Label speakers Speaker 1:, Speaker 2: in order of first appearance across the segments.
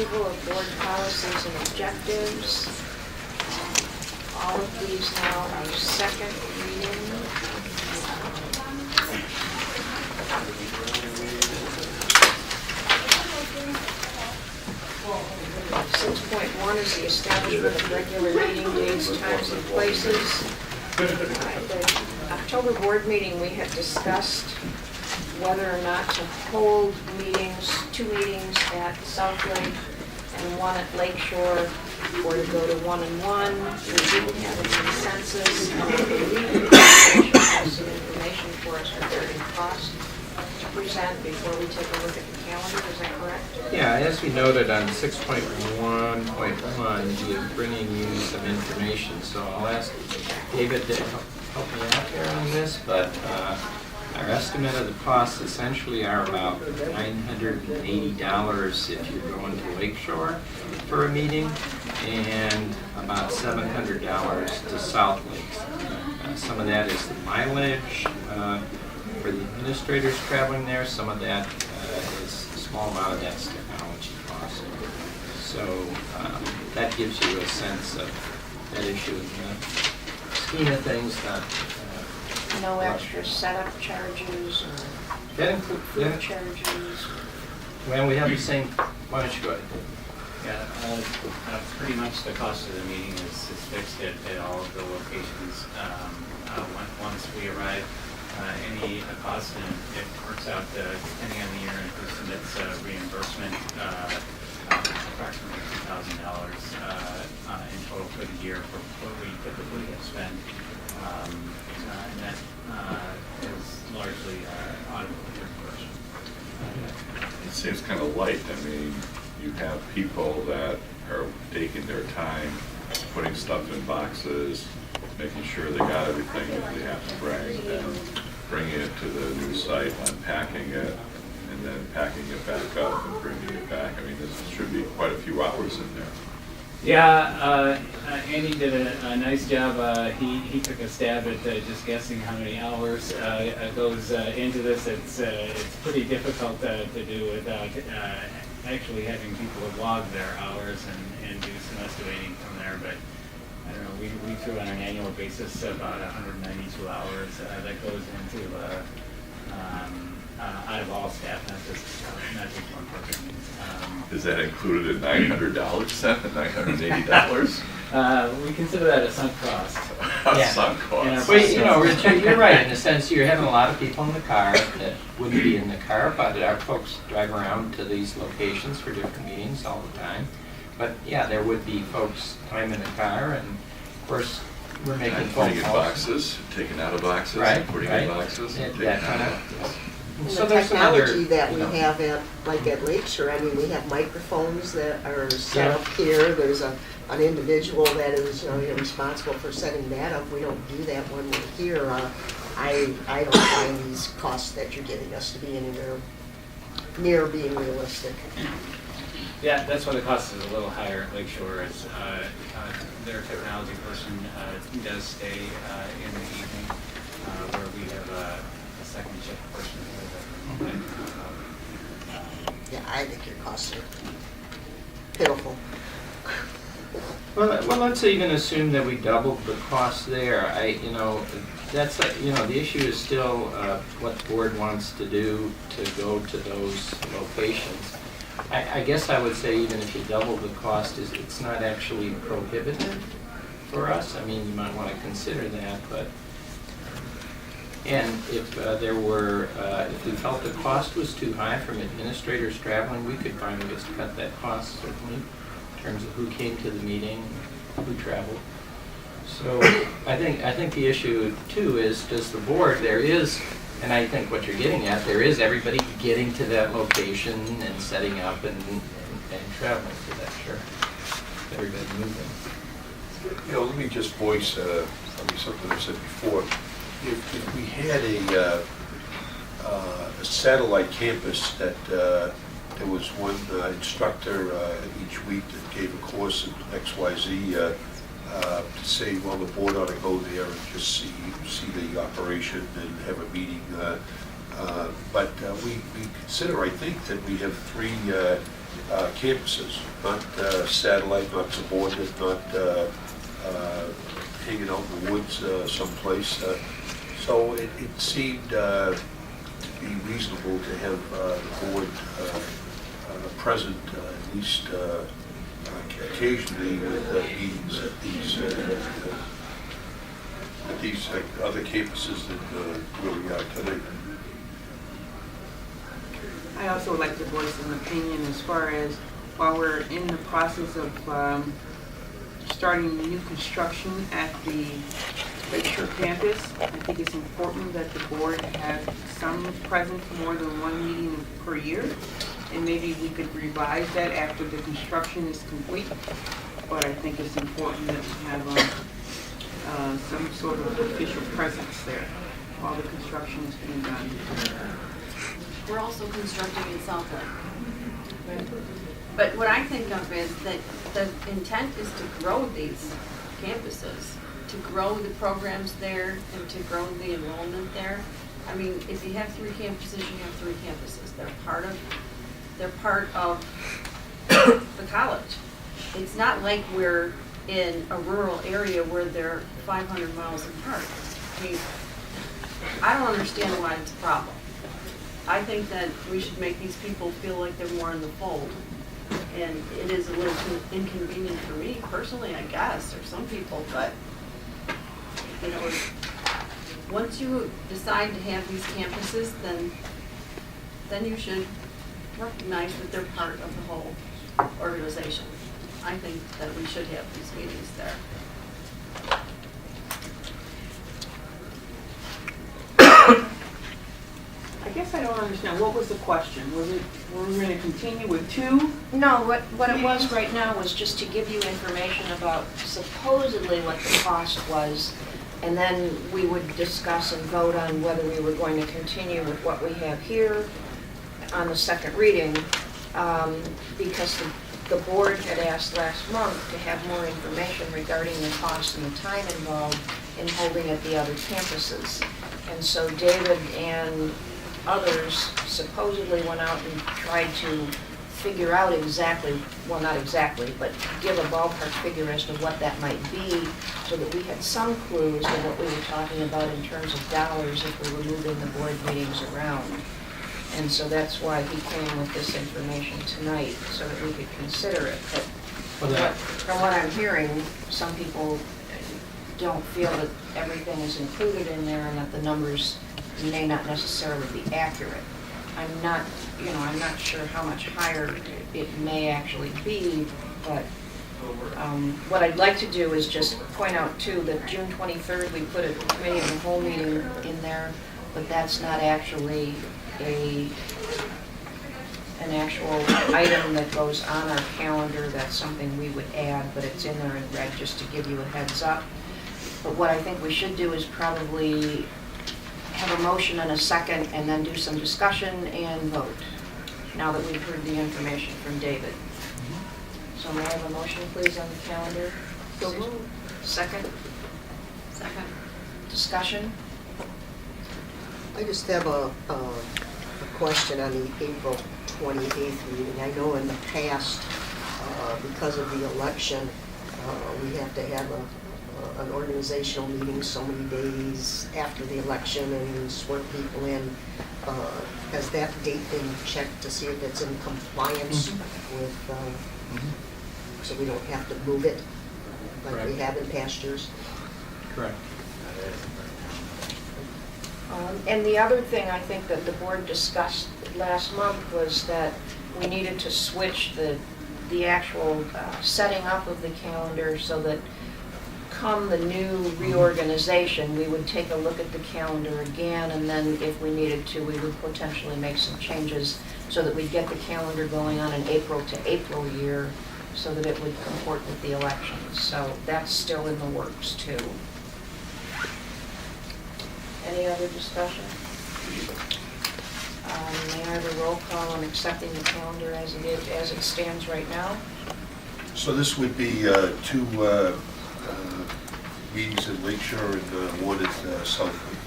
Speaker 1: approval of board policies and objectives. All of these now are second reading. 6.1 is the establishment of regular meeting dates, times, and places. The October board meeting, we had discussed whether or not to hold meetings, 2 meetings at South Lake and 1 at Lake Shore, or to go to 1 and 1. We didn't have a consensus, and I believe the administration has some information for us regarding cost to present before we take a look at the calendar. Is that correct?
Speaker 2: Yeah, as we noted on 6.1.1, we are bringing you some information, so I'll ask David to help me out here on this, but our estimate of the costs essentially are about $980 if you're going to Lakeshore for a meeting, and about $700 to South Lake. Some of that is the mileage for the administrators traveling there. Some of that is a small amount of that's technology cost. So that gives you a sense of that issue in the scheme of things.
Speaker 1: No extra setup charges or food charges?
Speaker 2: Well, we have the same. Why don't you go ahead?
Speaker 3: Yeah, pretty much the cost of the meeting is fixed at all of the locations. Once we arrive, any cost, and it works out depending on the year and who submits reimbursement, approximately $2,000 in total for the year for what we typically have spent. And that is largely automotive reimbursement.
Speaker 4: It seems kind of light. I mean, you have people that are taking their time, putting stuff in boxes, making sure they got everything that they have to bring, and bringing it to the new site, unpacking it, and then packing it back up and bringing it back. I mean, this should be quite a few hours in there.
Speaker 3: Yeah, Andy did a nice job. He took a stab at just guessing how many hours goes into this. It's pretty difficult to do without actually having people log their hours and do some estimating from there. But I don't know, we threw on an annual basis about 192 hours that goes into out of all staff, not just one person.
Speaker 4: Is that included in $900 then, $980?
Speaker 3: We consider that a sunk cost.
Speaker 4: Yeah. Sunk cost.
Speaker 2: Well, you know, Richard, you're right in the sense you're having a lot of people in the car that wouldn't be in the car, but our folks drive around to these locations for different meetings all the time. But yeah, there would be folks time in the car, and of course we're making
Speaker 4: and
Speaker 2: phone
Speaker 4: putting in
Speaker 2: calls.
Speaker 4: Boxes, taking out of boxes,
Speaker 2: Right,
Speaker 4: and putting
Speaker 2: right.
Speaker 4: in boxes, and taking
Speaker 2: That
Speaker 4: out
Speaker 2: kind
Speaker 4: of
Speaker 2: of-
Speaker 4: boxes.
Speaker 5: And
Speaker 2: So
Speaker 5: the
Speaker 2: there's some other,
Speaker 5: technology that we
Speaker 2: you know,
Speaker 5: have at, like at Lakeshore, I mean, we have microphones that are set
Speaker 2: Yeah.
Speaker 5: up here. There's an individual that is, you're responsible for setting that up. We don't do that when we're here. I don't find these costs that you're giving us to be anywhere near being realistic.
Speaker 3: Yeah, that's why the cost is a little higher at Lakeshore. Is their technology person does stay in the evening, where we have a second shift person.
Speaker 5: Yeah, I think your costs are pitiful.
Speaker 2: well, let's even assume that we doubled the cost there. That's the issue is still what the board wants to do to go to those locations. I guess I would say even if you double the cost, it's not actually prohibitive for us. I mean, you might want to consider that, but. And if if we felt the cost was too high from administrators traveling, we could find ways to cut that cost, certainly, in terms of who came to the meeting, who traveled. So I think the issue too is, does the board, and I think what you're getting at, there is everybody getting to that location and setting up and traveling to that, sure. Everybody moving.
Speaker 6: Let me just voice something I said before. If we had a satellite campus that there was one instructor each week that gave a course in XYZ, to say, well, the board ought to go there and just see the operation and have a meeting. But we consider, I think, that we have 3 campuses, not satellite, not subordinate, not hanging out in the woods someplace. So it seemed to be reasonable to have the board present at least occasionally with meetings at these other campuses that where we are today.
Speaker 7: I also would like to voice an opinion as far as while we're in the process of starting new construction at the Lakeshore campus, I think it's important that the board have some presence, more than one meeting per year. And maybe we could revise that after the construction is complete. But I think it's important that we have some sort of official presence there while the construction is being done.
Speaker 8: We're also constructing in South Lake. But what I think of is that the intent is to grow these campuses, to grow the programs there and to grow the enrollment there. I mean, if you have 3 campuses, you have 3 campuses. They're part of the college. It's not like we're in a rural area where they're 500 miles apart. I mean, I don't understand why it's a problem. I think that we should make these people feel like they're more in the fold. And it is a little inconvenient for me personally, I guess, or some people, but, you know, once you decide to have these campuses, then you should recognize that they're part of the whole organization. I think that we should have these meetings there.
Speaker 7: I guess I don't understand. What was the question? Was it, were we going to continue with 2?
Speaker 1: No, what it was right now was just to give you information about supposedly what the cost was, and then we would discuss and vote on whether we were going to continue with what we have here on the second reading, because the board had asked last month to have more information regarding the cost and the time involved in holding at the other campuses. And so David and others supposedly went out and tried to figure out exactly, well, not exactly, but give a ballpark figure as to what that might be, so that we had some clues to what we were talking about in terms of dollars if we were moving the board meetings around. And so that's why he came with this information tonight, so that we could consider it. But from what I'm hearing, some people don't feel that everything is included in there and that the numbers may not necessarily be accurate. I'm not sure how much higher it may actually be, but what I'd like to do is just point out too that June 23rd we put a committee of the whole meeting in there, but that's not actually an actual item that goes on our calendar. That's something we would add, but it's in there in red just to give you a heads up. But what I think we should do is probably have a motion and a second and then do some discussion and vote, now that we've heard the information from David. So may I have a motion, please, on the calendar?
Speaker 7: So moved.
Speaker 1: Second?
Speaker 8: Second.
Speaker 1: Discussion?
Speaker 5: I just have a question on the April 28th meeting. I know in the past, because of the election, we have to have an organizational meeting so many days after the election and swear people in. Has that date been checked to see if it's in compliance with, so we don't have to move it like we
Speaker 2: Correct.
Speaker 5: have in past years?
Speaker 2: Correct.
Speaker 1: And the other thing I think that the board discussed last month was that we needed to switch the actual setting up of the calendar so that come the new reorganization, we would take a look at the calendar again, and then if we needed to, we would potentially make some changes so that we'd get the calendar going on an April to April year so that it would comport with the elections. So that's still in the works too. Any other discussion? May I have a roll call on accepting the calendar as it stands right now?
Speaker 6: So this would be 2 meetings in Lakeshore and 1 at Southwood.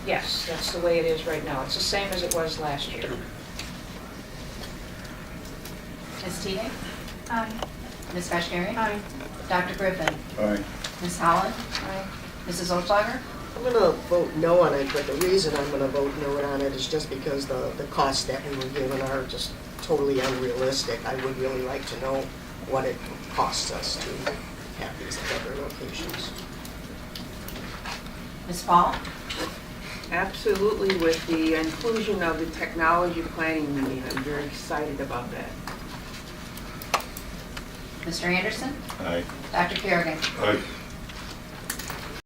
Speaker 1: Yes, that's the way it is right now. It's the same as it was last year.
Speaker 9: Ms. Teague?
Speaker 1: Aye.
Speaker 9: Ms. Kashmiri?
Speaker 1: Aye.
Speaker 9: Dr. Griffin?
Speaker 6: Aye.
Speaker 9: Ms. Holland?
Speaker 1: Aye.
Speaker 9: Mrs. Olschlager?
Speaker 5: I'm gonna vote no on it, but the reason I'm gonna vote no on it is just because the costs that we were given are just totally unrealistic. I would really like to know what it costs us to have these at other locations.
Speaker 9: Ms. Paul?
Speaker 7: Absolutely, with the inclusion of the technology planning meeting, I'm very excited about that.
Speaker 9: Mr. Anderson?
Speaker 6: Aye.
Speaker 9: Dr. Kerrigan?
Speaker 6: Aye.